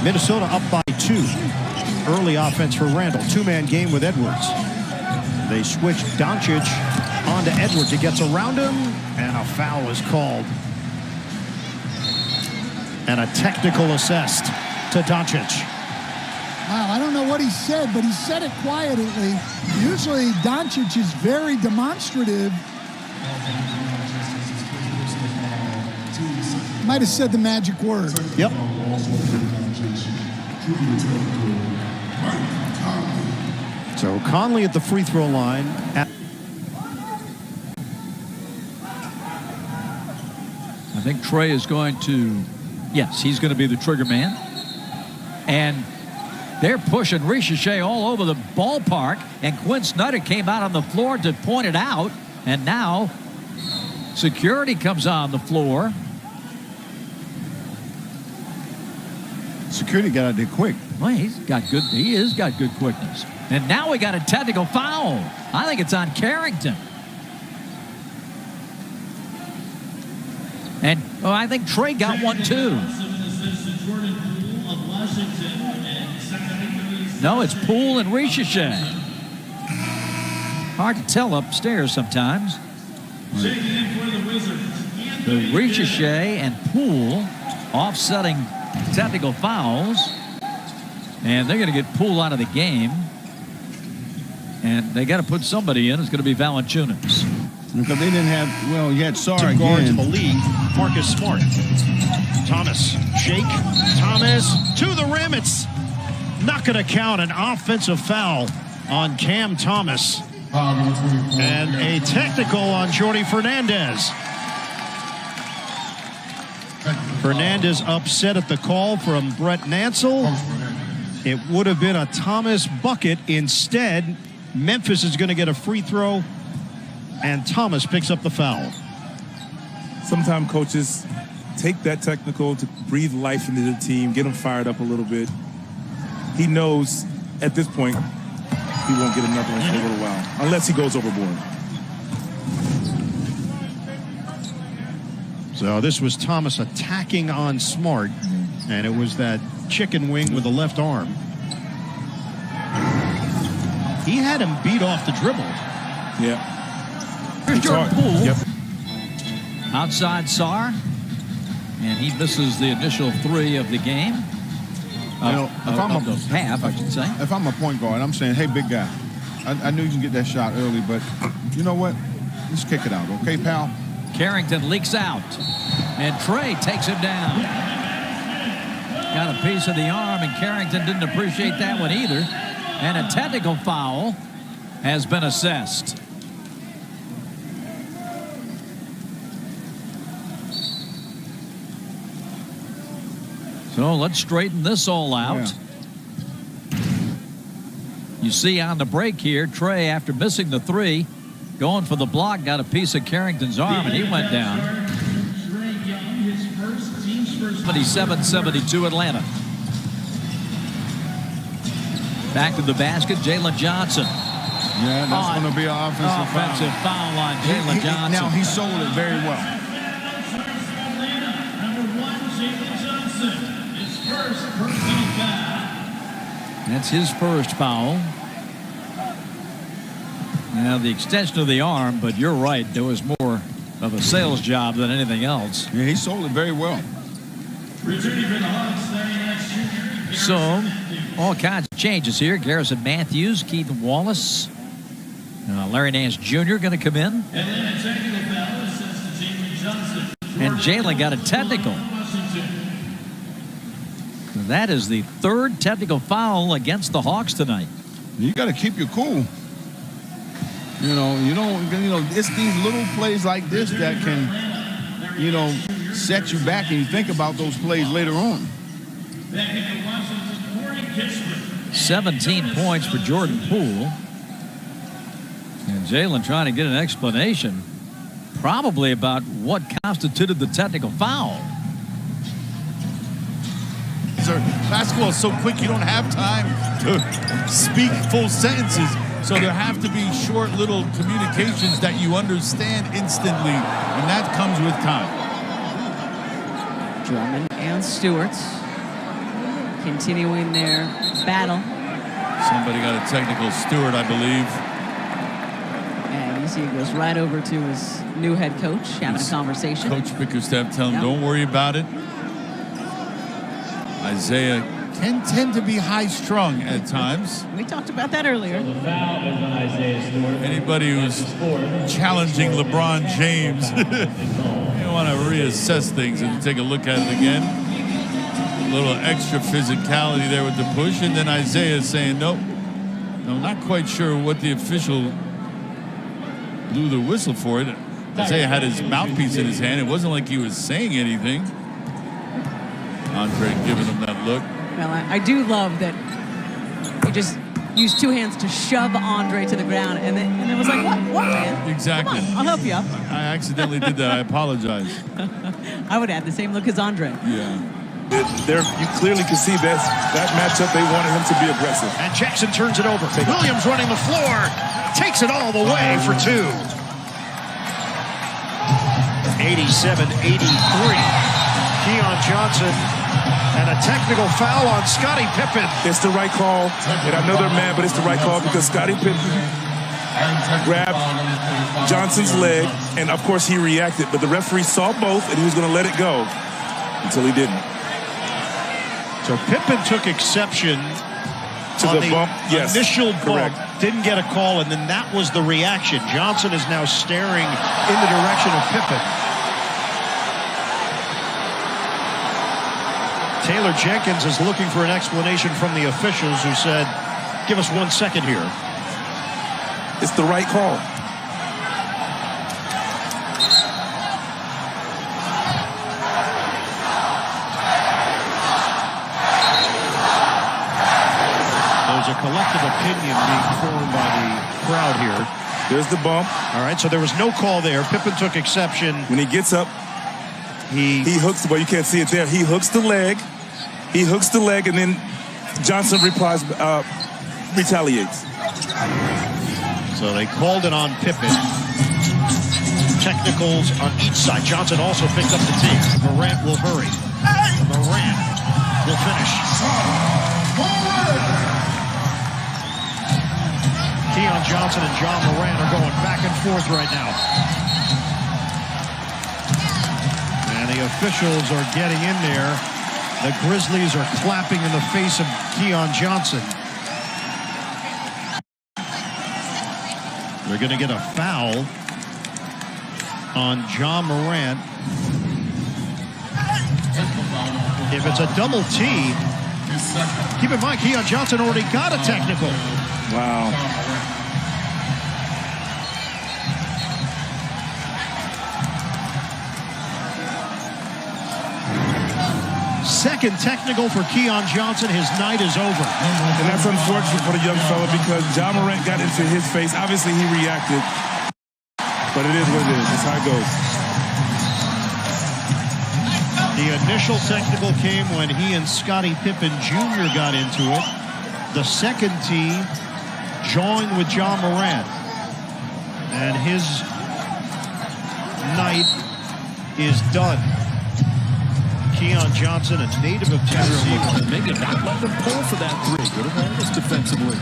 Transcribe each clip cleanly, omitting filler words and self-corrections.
Minnesota up by 2. Early offense for Randall. Two-man game with Edwards. They switch Doncic onto Edwards. He gets around him, and a foul is called. And a technical assessed to Doncic. Wow, I don't know what he said, but he said it quietly. Usually Doncic is very demonstrative. Might have said the magic word. Yep. So Conley at the free throw line. I think Trey is going to, yes, he's going to be the trigger man. And they're pushing Ricochet all over the ballpark, and Quinn Snyder came out on the floor to point it out, and now security comes on the floor. Security got out there quick. Well, he has got good quickness. And now we got a technical foul. I think it's on Carrington. And I think Trey got one too. No, it's Poole and Ricochet. Hard to tell upstairs sometimes. The Ricochet and Poole offsetting technical fouls. And they're going to get Poole out of the game. And they got to put somebody in. It's going to be Valanciunas. Because they didn't have, well, you had Sarr Two again. guards in the league. Marcus Smart. Thomas. Shake. Thomas to the rim. It's not going to count. An offensive foul on Cam Thomas. And a technical on Jordy Fernandez. Fernandez upset at the call from Brett Nansel. It would have been a Thomas bucket. Instead, Memphis is going to get a free throw, and Thomas picks up the foul. Sometimes coaches take that technical to breathe life into the team, get them fired up a little bit. He knows at this point he won't get another one for a little while, unless he goes overboard. So this was Thomas attacking on Smart, and it was that chicken wing with the left arm. He had him beat off the dribble. Yeah. Here's Jordan Poole. Yep. Outside Sarr. And he misses the initial three of the game. Of the half, I should say. If I'm a point guard, I'm saying, hey, big guy, I knew you can get that shot early, but you know what? Let's kick it out, okay, pal? Carrington leaks out. And Trey takes him down. Got a piece of the arm, and Carrington didn't appreciate that one either. And a technical foul has been assessed. So let's straighten this all out. Yeah. You see on the break here, Trey, after missing the three, going for the block, got a piece of Carrington's arm, and he went down. 77-72 Atlanta. Back to the basket, Jalen Johnson. Yeah, that's going to be an offensive foul on Jalen Johnson. Now, he sold it very well. That's his first foul. Now, the extension of the arm, but you're right, there was more of a sales job than anything else. Yeah, he sold it very well. So, all kinds of changes here. Garrison Matthews, Keaton Wallace, Larry Nance Jr. going to come in. And Jalen got a technical. That is the third technical foul against the Hawks tonight. You got to keep your cool. It's these little plays like this that can, set you back and you think about those plays later on. 17 points for Jordan Poole. And Jalen trying to get an explanation probably about what constituted the technical foul. Basketball is so quick you don't have time to speak full sentences. So there have to be short little communications that you understand instantly, and that comes with time. Drummond and Stewart. continuing their battle. Somebody got a technical, Stewart, I believe. And you see it goes right over to his new head coach, having a conversation. Coach Bickerstaff telling him, don't worry about it. Isaiah can tend to be high-strung at times. We talked about that earlier. Anybody who's challenging LeBron James, you want to reassess things and take a look at it again. A little extra physicality there with the push, and then Isaiah is saying, nope. I'm not quite sure what the official blew the whistle for it. Isaiah had his mouthpiece in his hand. It wasn't like he was saying anything. Andre giving him that look. Well, I do love that he just used two hands to shove Andre to the ground, and then was like, what, man? Exactly. Come on, I'll help you up. I accidentally did that. I apologize. I would have the same look as Andre. Yeah. You clearly can see that matchup, they wanted him to be aggressive. And Jackson turns it over. Williams running the floor. Takes it all the way for two. 87-83. Keon Johnson. And a technical foul on Scottie Pippen. It's the right call. And I know they're mad, but it's the right call because Scottie Pippen grabbed Johnson's leg. And, of course, he reacted. But the referee saw both, and he was going to let it go until he didn't. So Pippen took exception to on the bump. Yes, initial bump. correct. Didn't get a call, and then that was the reaction. Johnson is now staring in the direction of Pippen. Taylor Jenkins is looking for an explanation from the officials who said, give us 1 second here. It's the right call. There's a collective opinion being formed by the crowd here. There's the bump. All right, so there was no call there. Pippen took exception. When he gets up, he hooks, well, you can't see it there. He hooks the leg. He hooks the leg, and then Johnson retaliates. So they called it on Pippen. Technicals on each side. Johnson also picked up the tee. Morant will hurry. Morant will finish. Keon Johnson and John Morant are going back and forth right now. And the officials are getting in there. The Grizzlies are clapping in the face of Keon Johnson. They're going to get a foul on John Morant. If it's a double T, keep in mind, Keon Johnson already got a technical. Wow. Second technical for Keon Johnson. His night is over. And that's unfortunate for the young fella because John Morant got into his face. Obviously, he reacted. But it is what it is. That's how it goes. The initial technical came when he and Scottie Pippen Jr. got into it. The second tee joined with John Morant. And his night is done. Keon Johnson, a native of Tennessee. Maybe not let them pull for that three. Good awareness defensively.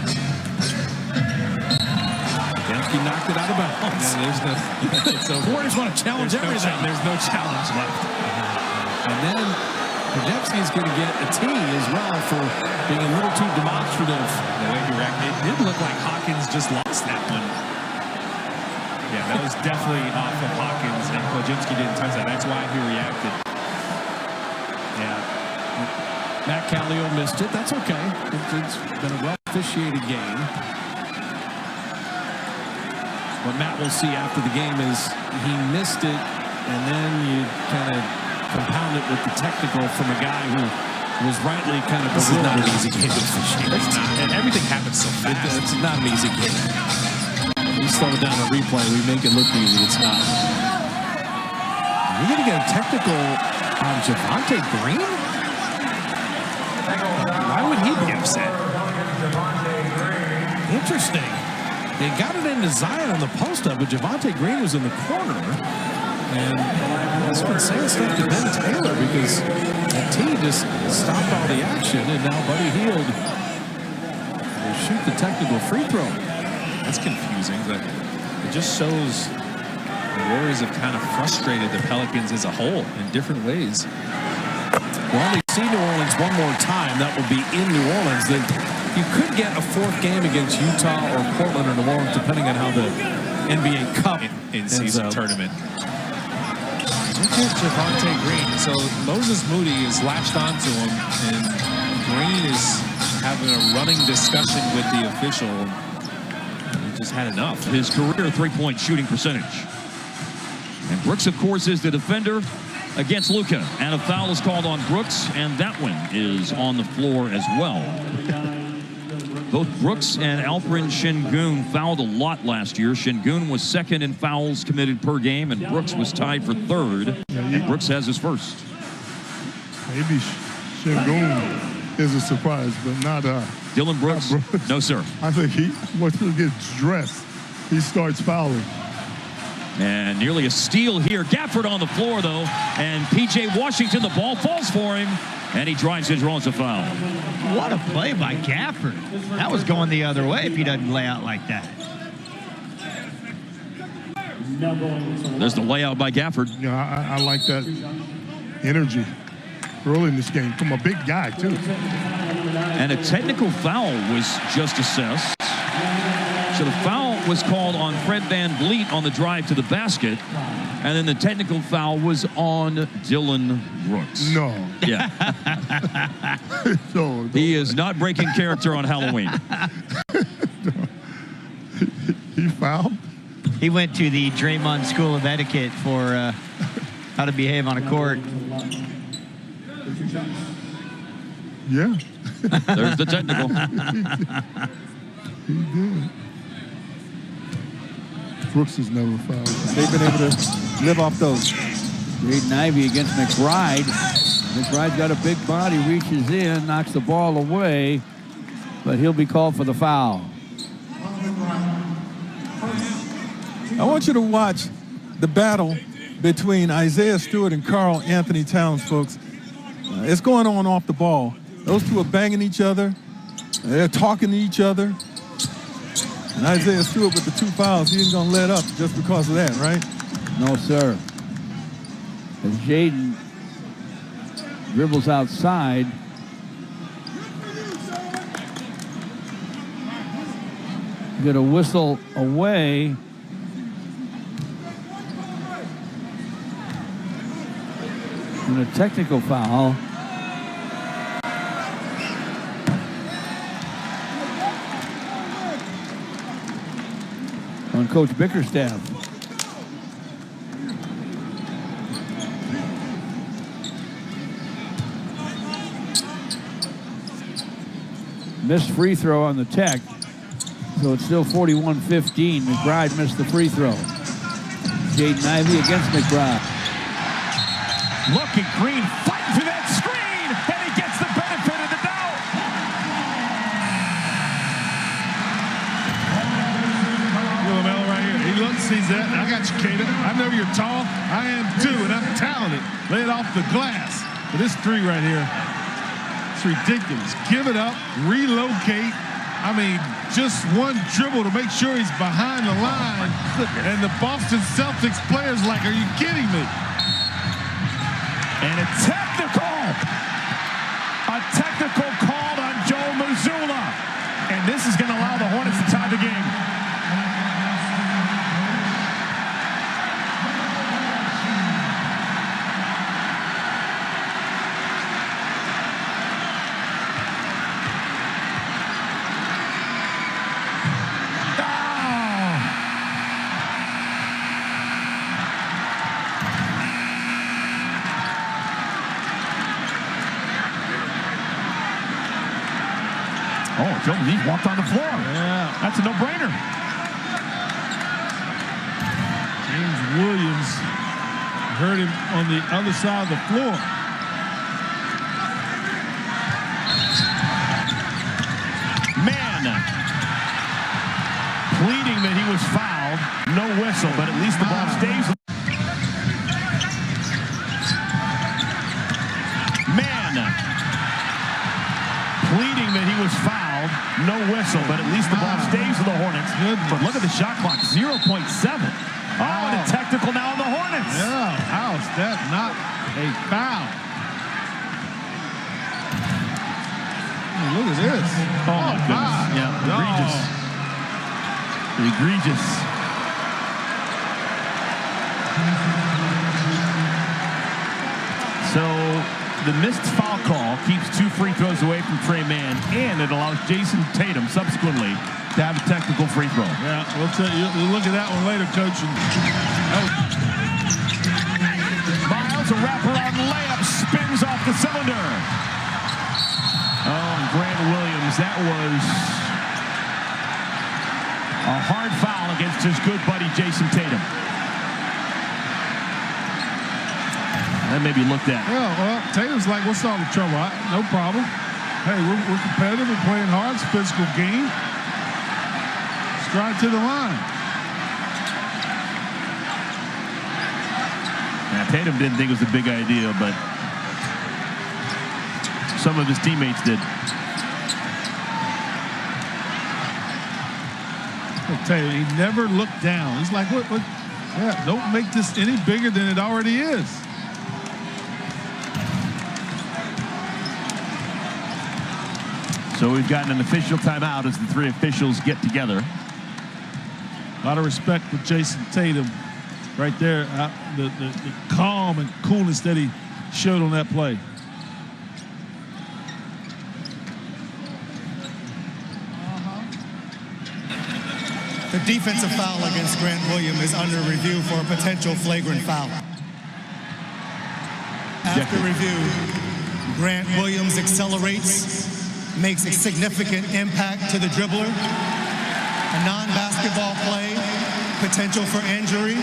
Dembski knocked it out of bounds. Yeah, there's no. The Warriors want to challenge everything. There's no challenge left. And then Dembski is going to get a tee as well for being a little too demonstrative. The way he reacted, it did look like Hawkins just lost that one. Yeah, that was definitely off of Hawkins, and Podziemski didn't touch that. That's why he reacted. Yeah. Matt Callio missed it. That's okay. It's been a well-officiated game. What Matt will see after the game is he missed it, and then you kind of compound it with the technical from a guy who was rightly kind of... This is not an easy game to officiate. It's not. And everything happens so fast. It's not an easy game. We slow it down on replay. We make it look easy. It's not. We're going to get a technical on Javonte Green? Why would he be upset? Interesting. They got it into Zion on the post-up, but Javonte Green was in the corner. And he's been saying stuff to Ben Taylor because that team just stopped all the action, and now Buddy Hield will shoot the technical free throw. That's confusing, but it just shows the Warriors have kind of frustrated the Pelicans as a whole in different ways. We'll only see New Orleans one more time. That will be in New Orleans. Then you could get a fourth game against Utah or Portland or New Orleans, depending on how the NBA Cup in-season tournament. Look at Javonte Green. So Moses Moody is latched onto him, and Green is having a running discussion with the official. He just had enough. His career three-point shooting percentage. And Brooks, of course, is the defender against Luka. And a foul is called on Brooks, and that one is on the floor as well. Both Brooks and Alperen Şengün fouled a lot last year. Şengün was second in fouls committed per game, and Brooks was tied for third. And Brooks has his first. Maybe Şengün is a surprise, but not Dylan Brooks? No, sir. I think once he gets dressed, he starts fouling. And nearly a steal here. Gafford on the floor, though. And P.J. Washington, the ball falls for him. And he drives and draws a foul. What a play by Gafford. That was going the other way if he doesn't lay out like that. There's the layout by Gafford. Yeah, I like that energy early in this game from a big guy, too. And a technical foul was just assessed. So the foul was called on Fred VanVleet on the drive to the basket. And then the technical foul was on Dylan Brooks. No. Yeah. No. He is not breaking character on Halloween. He fouled? He went to the Draymond School of Etiquette for how to behave on a court. Yeah. There's the technical. He did. Brooks has never fouled. They've been able to live off those. Jaden Ivey against McBride. McBride's got a big body, reaches in, knocks the ball away, but he'll be called for the foul. I want you to watch the battle between Isaiah Stewart and Karl Anthony Towns, folks. It's going on off the ball. Those two are banging each other. They're talking to each other. And Isaiah Stewart with the 2 fouls, he isn't going to let up just because of that, right? No, sir. As Jaden dribbles outside. Get a whistle away. And a technical foul. On Coach Bickerstaff. Missed free throw on the Tech, so it's still 41-15. McBride missed the free throw. Jaden Ivey against McBride. Look at Green fighting for that screen, and he gets the benefit of the doubt. Mel right here. He looks, sees that. I got you, Kaden. I know you're tall. I am too, and I'm talented. Lay it off the glass. But this three right here, it's ridiculous. Give it up, relocate. I mean, just one dribble to make sure he's behind the line. And the Boston Celtics players like, are you kidding me? And a technical called on Joe Mazzulla. And this is going to allow the Hornets to tie the game. Oh, Joe Lee walked on the floor. Yeah. That's a no-brainer. James Williams hurt him on the other side of the floor. Man pleading that he was fouled. No whistle, but at least the ball stays. was fouled. No whistle, but at least the ball stays with the Hornets. But look at the shot clock, 0.7. Oh, and a technical now on the Hornets. Yeah, how's that not a foul? Look at this. Oh, my goodness. Yeah, egregious. Egregious. So the missed foul call keeps 2 free throws away from Trey Mann, and it allows Jason Tatum subsequently to have a technical free throw. Yeah, we'll tell you. You'll look at that one later, Coach. Miles, a wraparound layup, spins off the cylinder. Oh, and Grant Williams, that was a hard foul against his good buddy Jason Tatum. That may be looked at. Yeah, well, Tatum's like, what's all the trouble? No problem. Hey, we're competitive. We're playing hard. It's a physical game. Stride to the line. Now, Tatum didn't think it was a big idea, but some of his teammates did. I'll tell you, he never looked down. He's like, what? Yeah, don't make this any bigger than it already is. So we've gotten an official timeout as the 3 officials get together. A lot of respect for Jason Tatum right there. The calm and coolness that he showed on that play. The defensive foul against Grant Williams is under review for a potential flagrant foul. After review, Grant Williams accelerates, makes a significant impact to the dribbler. A non-basketball play, potential for injury.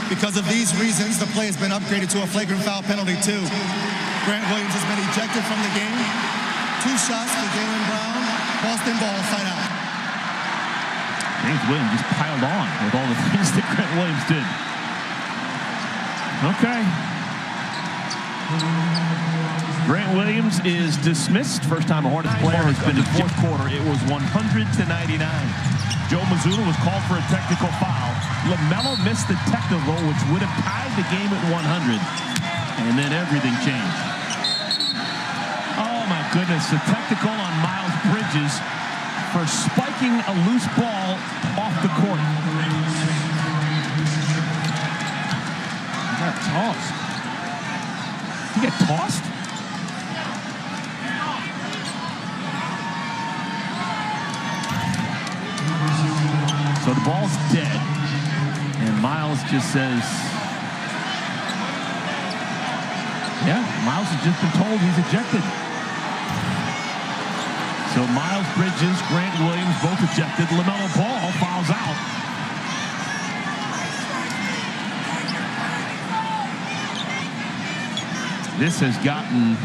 Because of these reasons, the play has been upgraded to a flagrant foul penalty too. Grant Williams has been ejected from the game. 2 shots to Jaylen Brown. Boston ball, side out. James Williams just piled on with all the things that Grant Williams did. Okay. Grant Williams is dismissed. First time a Hornets player has been in fourth quarter. It was 100-99. Joe Mazzulla was called for a technical foul. LaMelo missed the technical, which would have tied the game at 100. And then everything changed. Oh, my goodness. The technical on Miles Bridges for spiking a loose ball off the court. He got tossed. He got tossed? So the ball's dead. And Miles just says, yeah, Miles has just been told he's ejected. So Miles Bridges, Grant Williams, both ejected. LaMelo Ball fouls out. This has gotten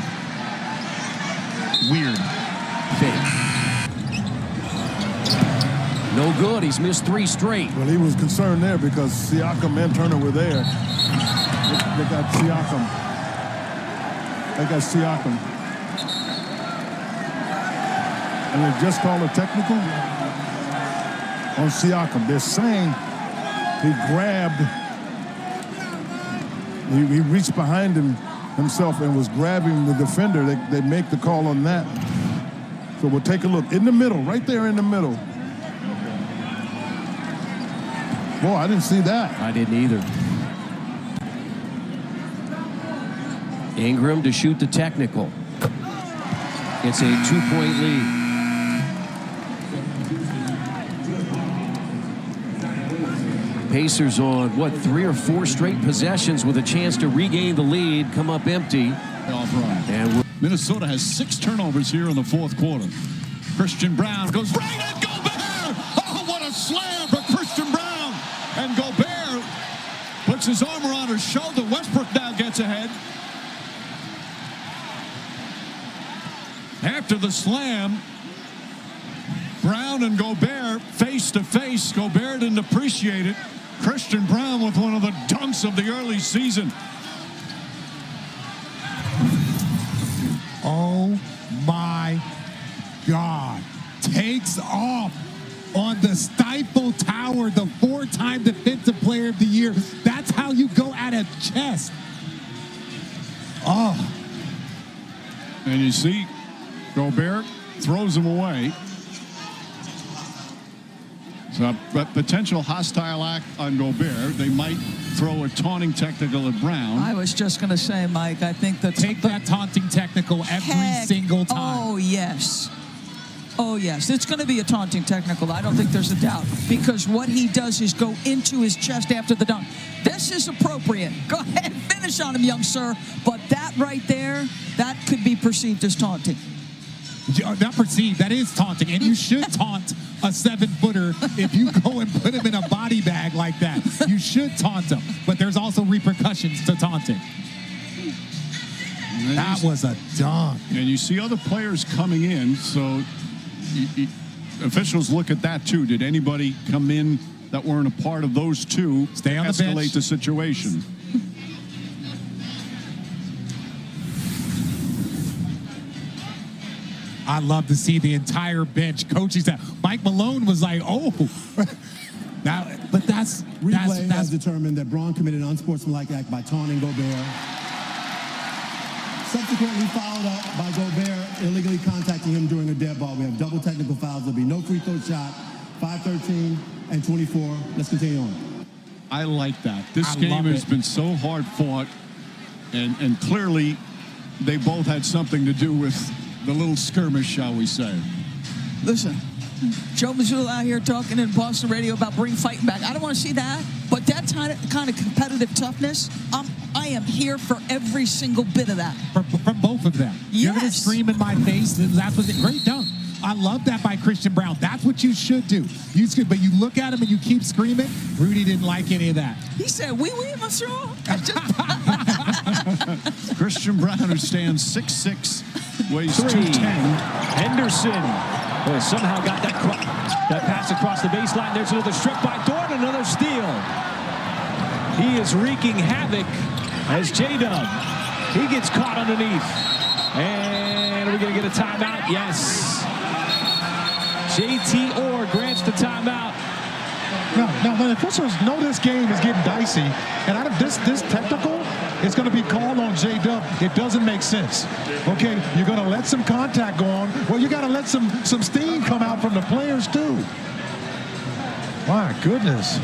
weird. No good. He's missed 3 straight. Well, he was concerned there because Siakam and Turner were there. They got Siakam. And they just called a technical on Siakam. They're saying he grabbed, he reached behind himself and was grabbing the defender. They make the call on that. So we'll take a look. In the middle, right there in the middle. Boy, I didn't see that. I didn't either. Ingram to shoot the technical. It's a 2-point lead. Pacers on, 3 or 4 straight possessions with a chance to regain the lead, come up empty. Off run. And Minnesota has 6 turnovers here in the fourth quarter. Christian Brown goes right at Gobert. Oh, what a slam for Christian Brown. And Gobert puts his arm around her shoulder. Westbrook now gets ahead. After the slam, Brown and Gobert face to face. Gobert didn't appreciate it. Christian Brown with one of the dunks of the early season. Oh my God. Takes off on the Stifle Tower, the 4-time Defensive Player of the Year. That's how you go at a chest. Oh. And you see, Gobert throws him away. So a potential hostile act on Gobert. They might throw a taunting technical at Brown. I was just going to say, Mike, I think that take that taunting technical every single time. Oh, yes. Oh, yes. It's going to be a taunting technical. I don't think there's a doubt. Because what he does is go into his chest after the dunk. This is appropriate. Go ahead, finish on him, young sir. But that right there, that could be perceived as taunting. Not perceived. That is taunting. And you should taunt a 7-footer if you go and put him in a body bag like that. You should taunt him. But there's also repercussions to taunting. That was a dunk. And you see other players coming in, so officials look at that too. Did anybody come in that weren't a part of those two stay on the escalate bench. the situation? I love to see the entire bench coaching staff. Mike Malone was like, oh. Now, but that's Replay has determined that Braun committed an unsportsmanlike act by taunting Gobert. Subsequently followed up by Gobert illegally contacting him during a dead ball. We have double technical fouls. There'll be no free throw shot, 5-13 and 24. Let's continue on. I like that. This game has been so hard fought, and clearly they both had something to do with the little skirmish, shall we say. Listen, Joe Mazzulla out here talking in Boston radio about bring fighting back. I don't want to see that, but that kind of competitive toughness, I am here for every single bit of that. From both of them. Yes. You're going to scream in my face. That was a great dunk. I love that by Christian Brown. That's what you should do. But you look at him and you keep screaming. Rudy didn't like any of that. He said, we must throw. Christian Brown, who stands 6'6", weighs 210. 210. Henderson somehow got that pass across the baseline. There's another strip by Thornton, another steal. He is wreaking havoc as J-Dub. He gets caught underneath. And are we going to get a timeout? Yes. JT Orr grants the timeout. No, the officials know this game is getting dicey, and this technical is going to be called on J-Dub. It doesn't make sense. Okay, you're going to let some contact go on. Well, you got to let some steam come out from the players too. My goodness.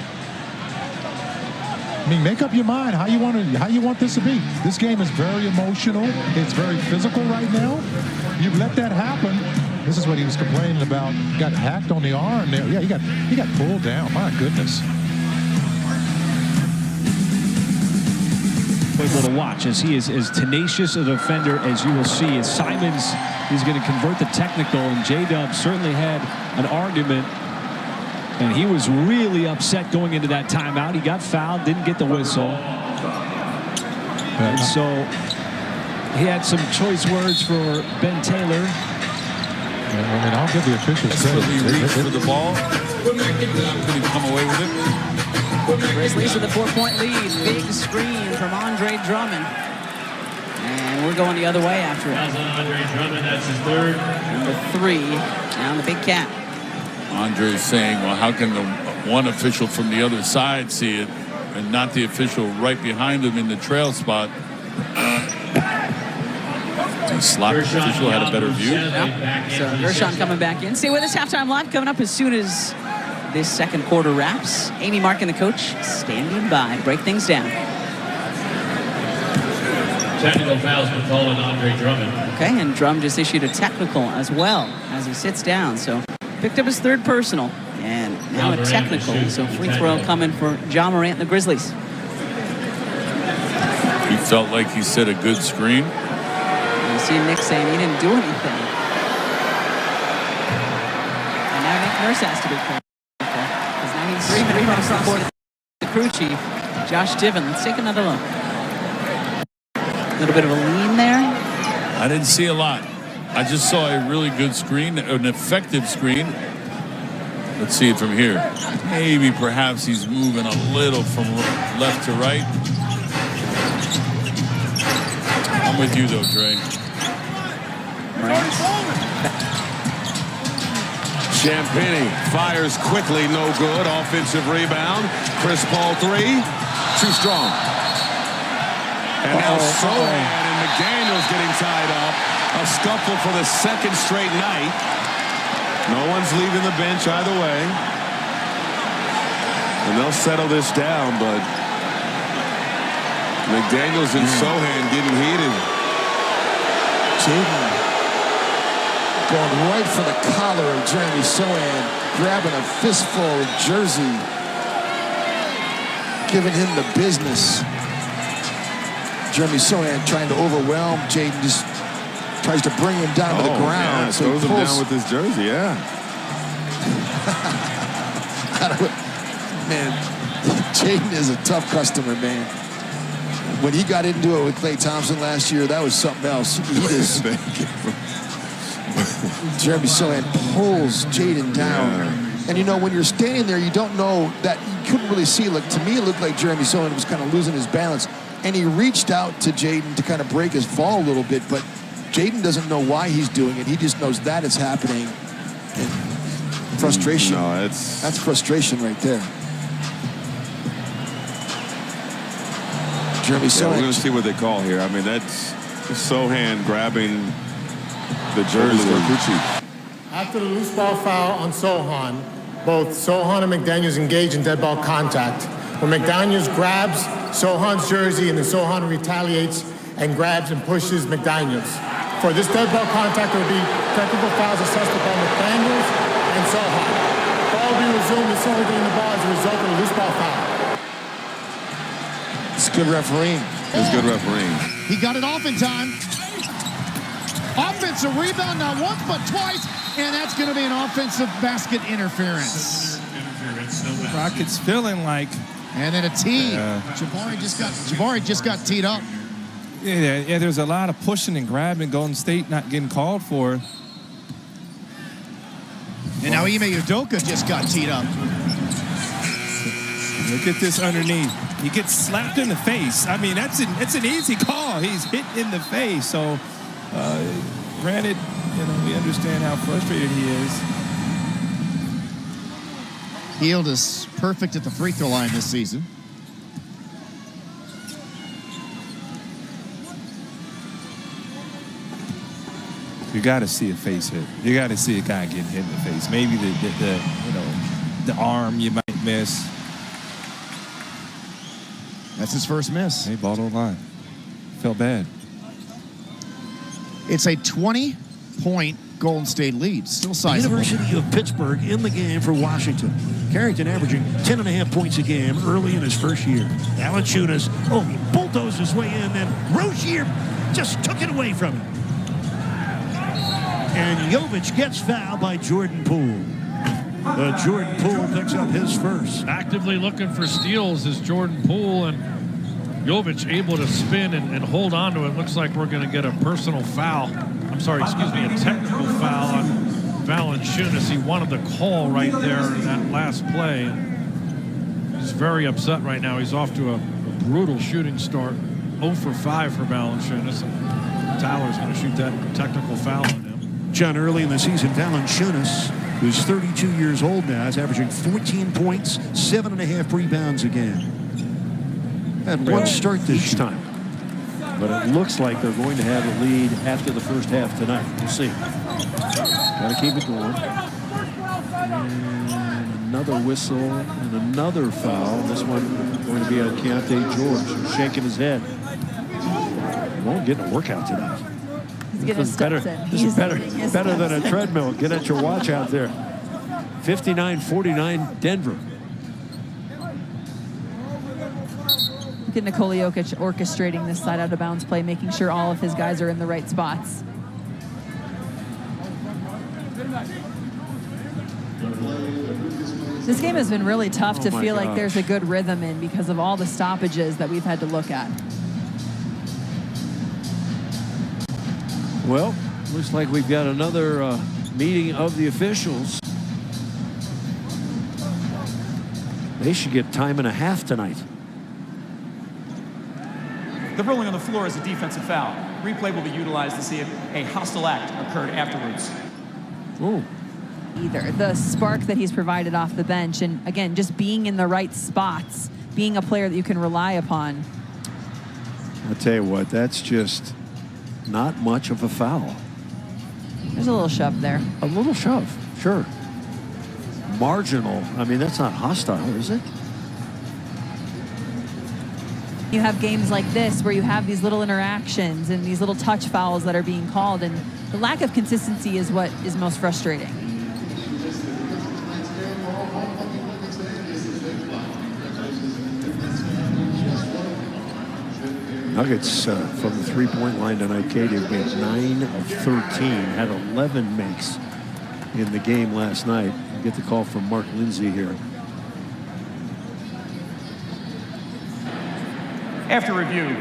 I mean, make up your mind how you want this to be. This game is very emotional. It's very physical right now. You let that happen. This is what he was complaining about. Got hacked on the arm there. Yeah, he got pulled down. My goodness. Able to watch as he is as tenacious a defender as you will see. As Simons is going to convert the technical, and J-Dub certainly had an argument, and he was really upset going into that timeout. He got fouled, didn't get the whistle, and so he had some choice words for Ben Taylor. I mean, I'll give the officials credit. He reached for the ball. Couldn't come away with it. Grizzlies with a 4-point lead. Big screen from Andre Drummond. And we're going the other way after it. Andre Drummond, that's his third. Number 3, down the big cat. Andre is saying, well, how can the one official from the other side see it and not the official right behind him in the trail spot? The slot official had a better view. Yeah. So Gershon coming back in. Stay with us. Halftime live coming up as soon as this second quarter wraps. Amy Mark and the coach standing by. Break things down. Technical fouls been called on Andre Drummond. Okay, and Drum just issued a technical as well as he sits down. So picked up his third personal. And now a technical. So free throw coming for Ja Morant and the Grizzlies. He felt like he set a good screen. You see Nick saying he didn't do anything. And now Nick Nurse has to be careful. Because now he's 3 minutes across the board. The crew chief, Josh Diven. Let's take another look. A little bit of a lean there. I didn't see a lot. I just saw a really good screen, an effective screen. Let's see it from here. Maybe perhaps he's moving a little from left to right. I'm with you though, Trey. Champagny fires quickly, no good. Offensive rebound. Chris Paul 3, too strong. And now Sochan and McDaniels getting tied up. A scuffle for the second straight night. No one's leaving the bench either way. And they'll settle this down, but McDaniels and Sochan getting heated. Jaden going right for the collar of Jeremy Sochan, grabbing a fistful of jersey, giving him the business. Jeremy Sochan trying to overwhelm Jaden, just tries to bring him down to the ground. Yeah, so throws he him pulls down with his jersey, yeah. Man, Jaden is a tough customer, man. When he got into it with Klay Thompson last year, that was something else. He just, Jeremy Sochan pulls Jaden down. Yeah. And you know, when you're standing there, you don't know that, you couldn't really see. Like, to me, it looked like Jeremy Sochan was kind of losing his balance. And he reached out to Jaden to kind of break his fall a little bit, but Jaden doesn't know why he's doing it. He just knows that it's happening. And frustration. No, that's frustration right there. Jeremy Sochan. We're going to see what they call here. I mean, that's Sochan grabbing the jersey. After the loose ball foul on Sochan, both Sochan and McDaniels engage in dead ball contact. When McDaniels grabs Sochan's jersey and then Sochan retaliates and grabs and pushes McDaniels. For this dead ball contact, there will be technical fouls assessed upon McDaniels and Sochan. Ball will be resumed as soon as getting the ball as a result of the loose ball foul. It's good refereeing. It's good refereeing. He got it off in time. Offensive rebound, not once but twice, and that's going to be an offensive basket interference. Rockets feeling like. And then a tee. Jabari just got teed up. Yeah, there's a lot of pushing and grabbing. Golden State not getting called for. And now Ime Udoka just got teed up. Look at this underneath. He gets slapped in the face. I mean, it's an easy call. He's hit in the face. So, granted, we understand how frustrated he is. Hield is perfect at the free throw line this season. You got to see a face hit. You got to see a guy getting hit in the face. Maybe the arm you might miss. That's his first miss. Hey, ball don't lie. Felt bad. It's a 20-point Golden State lead. Still sizable. University of Pittsburgh in the game for Washington. Carrington averaging 10.5 points a game early in his first year. Valanciunas, he bulldozed his way in, then Rozier just took it away from him. And Jovic gets fouled by Jordan Poole. Jordan Poole picks up his first. Actively looking for steals is Jordan Poole, and Jovic able to spin and hold on to it. Looks like we're going to get a personal foul. I'm sorry, excuse me, a technical foul on Valanciunas. He wanted the call right there in that last play. He's very upset right now. He's off to a brutal shooting start. 0 for 5 for Valanciunas. And Tyler's going to shoot that technical foul on him. John, early in the season, Valanciunas, who's 32 years old now, is averaging 14 points, 7.5 rebounds a game. Had one start this time. But it looks like they're going to have a lead after the first half tonight. We'll see. Got to keep it going. And another whistle and another foul. This one going to be on Keontae George, shaking his head. Won't get a workout tonight. This is better than a treadmill. Get at your watch out there. 59-49 Denver. Look at Nikola Jokic orchestrating this side out of bounds play, making sure all of his guys are in the right spots. This game has been really tough to feel like there's a good rhythm in because of all the stoppages that we've had to look at. Well, looks like we've got another meeting of the officials. They should get time and a half tonight. The ruling on the floor is a defensive foul. Replay will be utilized to see if a hostile act occurred afterwards. Oh, either. The spark that he's provided off the bench, and again, just being in the right spots, being a player that you can rely upon. I'll tell you what, that's just not much of a foul. There's a little shove there. A little shove, sure. Marginal. I mean, that's not hostile, is it? You have games like this where you have these little interactions and these little touch fouls that are being called, and the lack of consistency is what is most frustrating. Nuggets from the three-point line tonight, Katie, have made 9 of 13, had 11 makes in the game last night. We get the call from Mark Lindsay here. After review,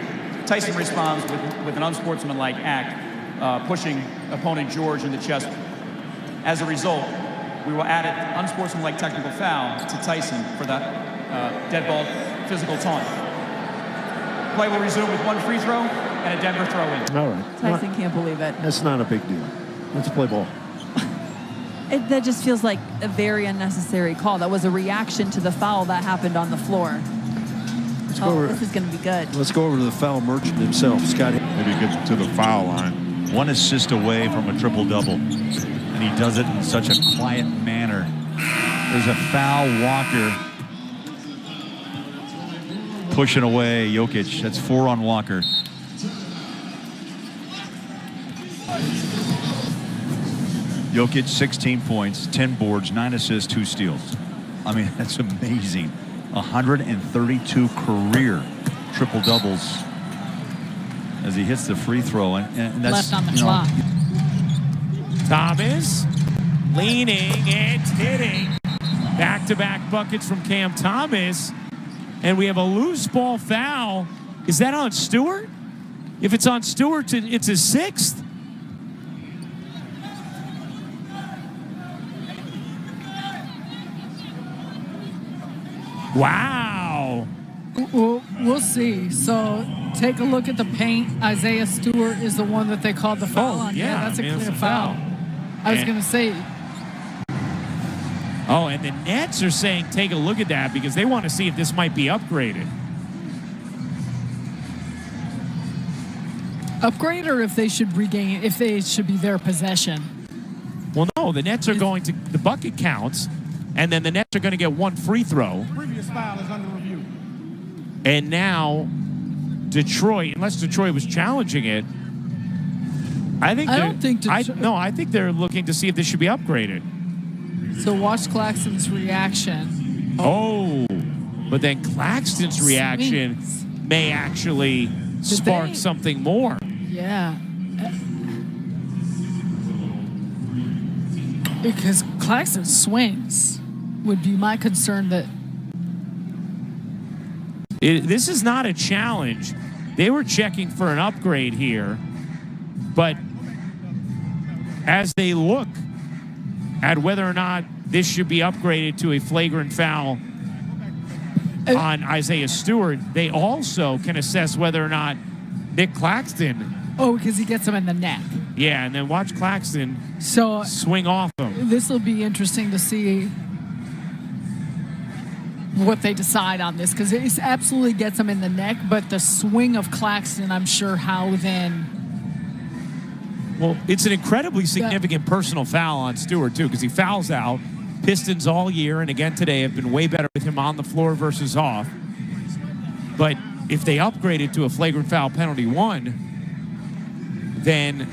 Tyson responds with an unsportsmanlike act, pushing opponent George in the chest. As a result, we will add an unsportsmanlike technical foul to Tyson for the dead ball physical taunt. Play will resume with 1 free throw and a Denver throw-in. All right. Tyson can't believe it. That's not a big deal. Let's play ball. That just feels like a very unnecessary call. That was a reaction to the foul that happened on the floor. This is going to be good. Let's go over to the foul merchant himself, Scotty. Maybe get to the foul line. 1 assist away from a triple-double, and he does it in such a quiet manner. There's a foul. Walker pushing away Jokic. That's 4 on Walker. Jokic, 16 points, 10 boards, 9 assists, 2 steals. I mean, that's amazing. 132 career triple doubles as he hits the free throw, and that's left on the clock. Thomas leaning and hitting. Back-to-back buckets from Cam Thomas. And we have a loose ball foul. Is that on Stewart? If it's on Stewart, it's his 6th. Wow. We'll see. So take a look at the paint. Isaiah Stewart is the one that they called the foul on. Yeah, That's a clear it's a foul. I was going to say. Oh, and the Nets are saying take a look at that because they want to see if this might be upgraded. Upgrade, or if they should regain, if they should be their possession. Well, no, the Nets are going to, the bucket counts, and then the Nets are going to get 1 free throw. Previous foul is under review. And now Detroit, unless Detroit was challenging it, I think they're looking to see if this should be upgraded. So watch Claxton's reaction. Oh, but then Claxton's reaction may actually spark something more. Yeah. Because Claxton swings would be my concern that. This is not a challenge. They were checking for an upgrade here, but as they look at whether or not this should be upgraded to a flagrant foul on Isaiah Stewart, they also can assess whether or not Nick Claxton. Oh, because he gets him in the neck. Yeah, and then watch Claxton swing off him. This will be interesting to see what they decide on this, because it absolutely gets him in the neck, but the swing of Claxton, I'm sure how then. Well, it's an incredibly significant personal foul on Stewart, too, because he fouls out. Pistons all year, and again today, have been way better with him on the floor versus off. But if they upgrade it to a flagrant foul penalty 1, then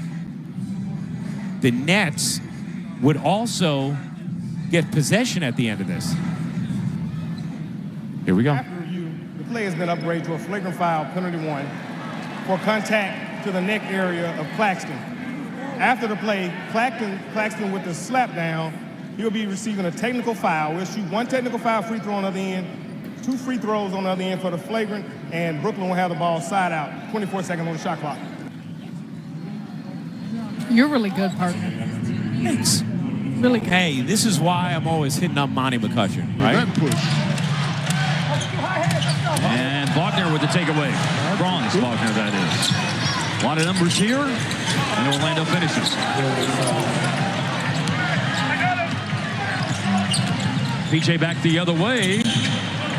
the Nets would also get possession at the end of this. Here we go. After review, the play has been upgraded to a flagrant foul penalty 1 for contact to the neck area of Claxton. After the play, Claxton with the slap down, he'll be receiving a technical foul. We'll shoot 1 technical foul free throw on the other end, 2 free throws on the other end for the flagrant, and Brooklyn will have the ball side out, 24 seconds on the shot clock. You're really good, partner. Thanks. Really good. Hey, this is why I'm always hitting up Monty McCutcheon, right? That push. And Wagner with the takeaway. Bronze Wagner, that is. A lot of numbers here, and Orlando finishes. PJ back the other way.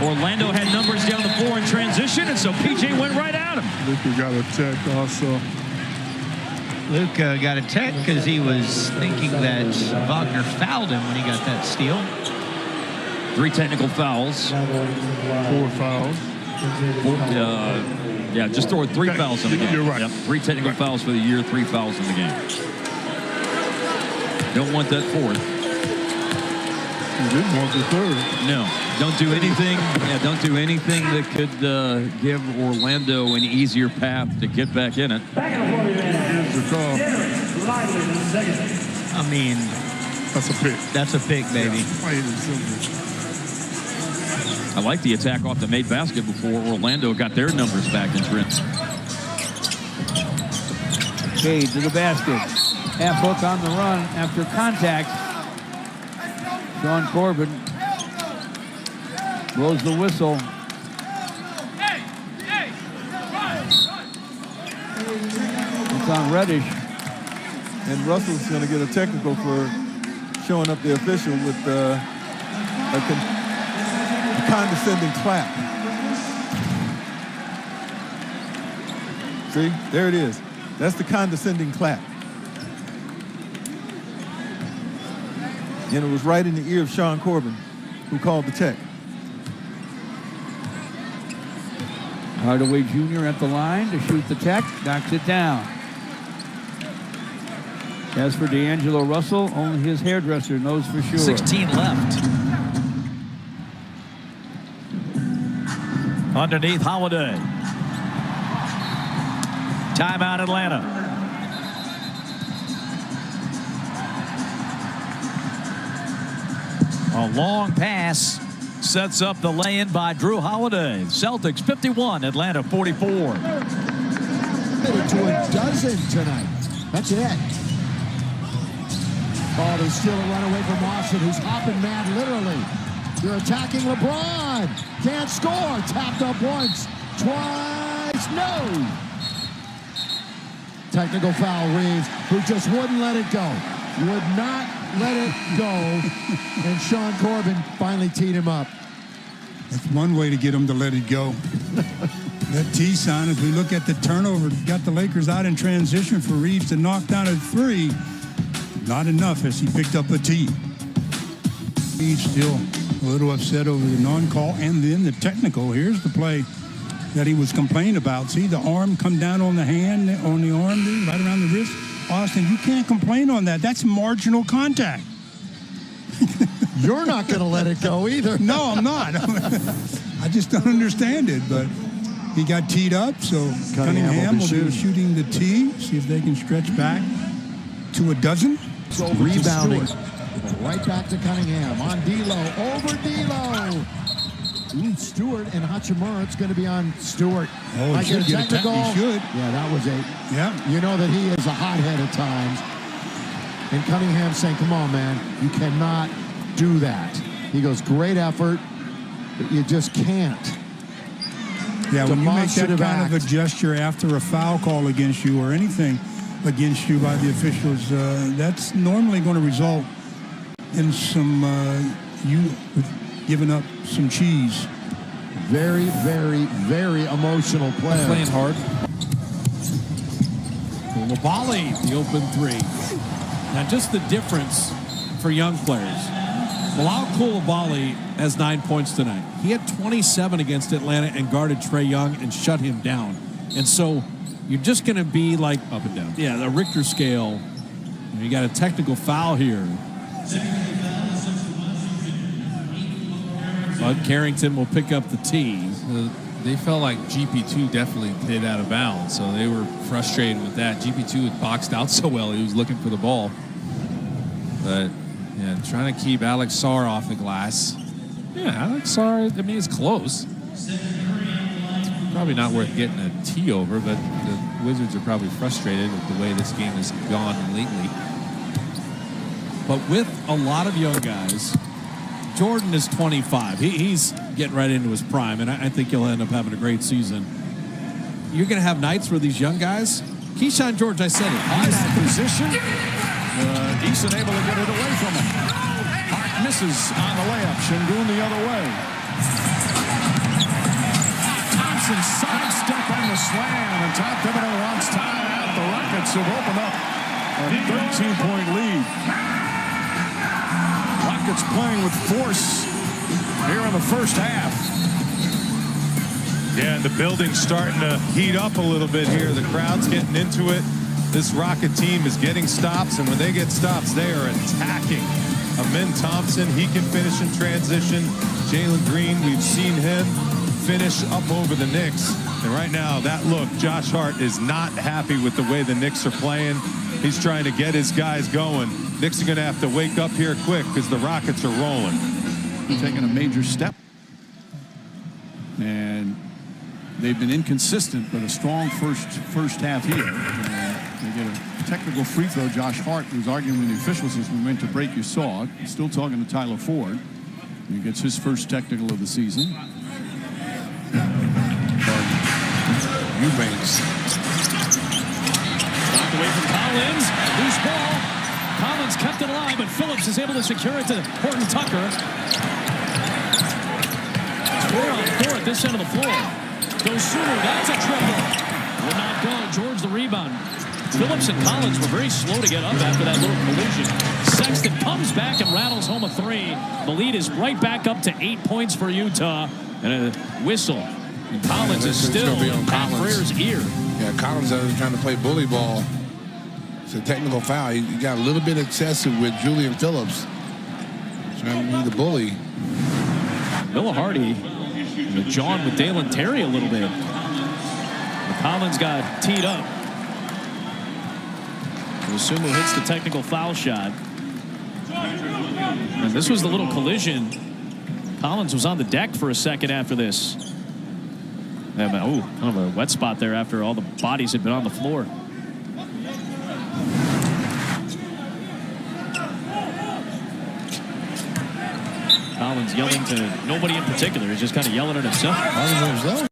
Orlando had numbers down the floor in transition, and so PJ went right at him. Luka got a tech also. Luka got a tech because he was thinking that Wagner fouled him when he got that steal. 3 technical fouls. 4 fouls. Yeah, just throwing 3 fouls in the game. You're right. Yep, 3 technical fouls for the year, 3 fouls in the game. Don't want that 4th. You didn't want the 3rd. No, don't do anything. Yeah, don't do anything that could give Orlando an easier path to get back in it. Here's the call. I mean, that's a pick. That's a pick, baby. Yeah. I like the attack off the made basket before Orlando got their numbers back in Trent. Cade to the basket. Half hook on the run after contact. Sean Corbin blows the whistle. It's on Reddish. And Russell's going to get a technical for showing up the official with a condescending clap. See, there it is. That's the condescending clap. And it was right in the ear of Sean Corbin, who called the tech. Hardaway Jr. at the line to shoot the tech, knocks it down. As for D'Angelo Russell, only his hairdresser knows for sure. 16 left. Underneath Holiday. Timeout Atlanta. A long pass sets up the lay-in by Drew Holiday. Celtics 51, Atlanta 44. To a dozen tonight. That's it. Oh, they steal a run away from Austin, who's hopping mad, literally. They're attacking LeBron. Can't score. Tapped up once, twice. No. Technical foul, Reeves, who just wouldn't let it go. Would not let it go. And Sean Corbin finally teed him up. That's one way to get him to let it go. That T sign, if we look at the turnover, got the Lakers out in transition for Reeves to knock down a 3. Not enough as he picked up a tee. He's still a little upset over the non-call and then the technical. Here's the play that he was complaining about. See the arm come down on the hand, on the arm, right around the wrist. Austin, you can't complain on that. That's marginal contact. You're not going to let it go either. No, I'm not. I just don't understand it, but he got teed up, so Cunningham will be shooting the tee. See if they can stretch back to a dozen. Rebounding. Right back to Cunningham. On D'Lo. Over D'Lo. Ooh, Stewart and Hachimura. It's going to be on Stewart. Oh, he should get a technical. He should. Yeah, that was a... Yeah. You know that he is a hothead at times. And Cunningham saying, come on, man. You cannot do that. He goes, great effort, but you just can't. Yeah, when you make that kind of a gesture after a foul call against you or anything against you by the officials, that's normally going to result in some you giving up some cheese. Very, very, very emotional player. Playing hard. Koulibaly, the open 3. Now, just the difference for young players. Bilal Koulibaly has 9 points tonight. He had 27 against Atlanta and guarded Trae Young and shut him down. And so you're just going to be like up and down. Yeah, the Richter scale. You got a technical foul here. Bud Carrington will pick up the tee. They felt like GP2 definitely hit out of bounds, so they were frustrated with that. GP2 had boxed out so well, he was looking for the ball. But, yeah, trying to keep Alex Sarr off the glass. Yeah, Alex Sarr, I mean, it's close. It's probably not worth getting a tee over, but the Wizards are probably frustrated with the way this game has gone lately. But with a lot of young guys, Jordan is 25. He's getting right into his prime, and I think he'll end up having a great season. You're going to have nights where these young guys, Keyshawn George, I said it, on that position. Eason able to get it away from him. Hart misses on the layup. Şengün the other way. Thompson sidestep on the slam, and Todd Thibodeau wants time out. The Rockets have opened up a 13-point lead. Rockets playing with force here in the first half. Yeah, and the building's starting to heat up a little bit here. The crowd's getting into it. This Rocket team is getting stops, and when they get stops, they are attacking. Amin Thompson, he can finish in transition. Jalen Green, we've seen him finish up over the Knicks. And right now, that look, Josh Hart is not happy with the way the Knicks are playing. He's trying to get his guys going. Knicks are going to have to wake up here quick because the Rockets are rolling. Taking a major step. And they've been inconsistent, but a strong first half here. They get a technical free throw. Josh Hart, who's arguing with the officials as we went to break, you saw it. He's still talking to Tyler Ford. He gets his first technical of the season. Eubanks. Knocked away from Collins. Loose ball. Collins kept it alive, but Phillips is able to secure it to Horton Tucker. 4-on-4 at this end of the floor. Goes sooner. That's a triple. Will not go. George the rebound. Phillips and Collins were very slow to get up after that little collision. Sexton comes back and rattles home a three. The lead is right back up to 8 points for Utah. And a whistle. And Collins is still in Pat Freer's ear. Yeah, Collins is trying to play bully ball. It's a technical foul. He got a little bit excessive with Julian Phillips. Trying to be the bully. Miller Hardy John with Dalen Terry a little bit. Collins got teed up. Osumu hits the technical foul shot. And this was the little collision. Collins was on the deck for a second after this. Oh, kind of a wet spot there after all the bodies had been on the floor. Collins yelling to nobody in particular. He's just kind of yelling at himself.